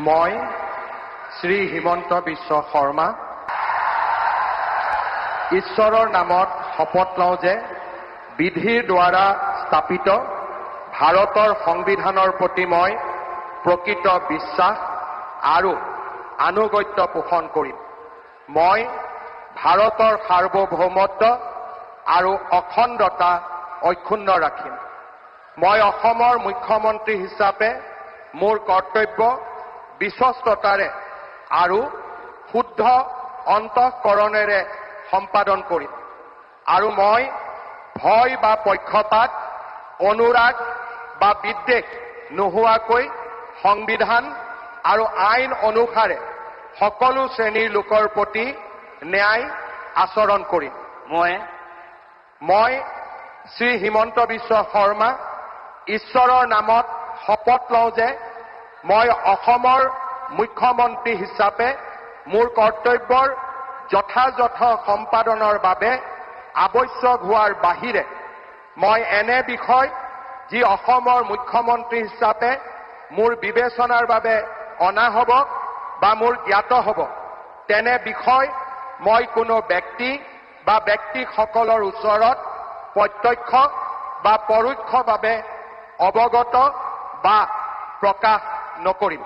মই শ্ৰী হিমন্ত বিশ্ব শৰ্মা ঈশ্বৰৰ নামত শপত লওঁ যে বিধিৰ দ্বাৰা স্থাপিত ভাৰতৰ সংবিধানৰ প্ৰতি মই প্ৰকৃত বিশ্বাস আৰু আনুগত্য পোষণ কৰিম। মই ভাৰতৰ সাৰ্বভৌমত্ব আৰু অখণ্ডতা অক্ষুণ্ণ ৰাখিম। মই অসমৰ মুখ্যমন্ত্ৰী হিচাপে মোৰ কৰ্তব্য বিশ্বস্ততাৰে আৰু শুদ্ধ অন্তঃকৰণেৰে সম্পাদন কৰিম আৰু মই ভয় বা পক্ষপাত, অনুৰাগ বা বিদ্বেষ নোহোৱাকৈ সংবিধান আৰু আইন অনুসাৰে সকলো শ্ৰেণীৰ লোকৰ প্ৰতি ন্যায় আচৰণ কৰিম। মই শ্ৰী হিমন্ত বিশ্ব শৰ্মা ঈশ্বৰৰ নামত শপত লওঁ যে মই অসমৰ মুখ্যমন্ত্ৰী হিচাপে মোৰ কৰ্তব্যৰ যথাযথ সম্পাদনৰ বাবে আৱশ্যক হোৱাৰ বাহিৰে মই এনে বিষয় যি অসমৰ মুখ্যমন্ত্ৰী হিচাপে মোৰ বিবেচনাৰ বাবে অনা হ'ব বা মোৰ জ্ঞাত হ'ব তেনে বিষয় মই কোনো ব্যক্তি বা ব্যক্তিসকলৰ ওচৰত প্ৰত্যক্ষ বা পৰোক্ষভাৱে অৱগত বা প্ৰকাশ নকৰিম।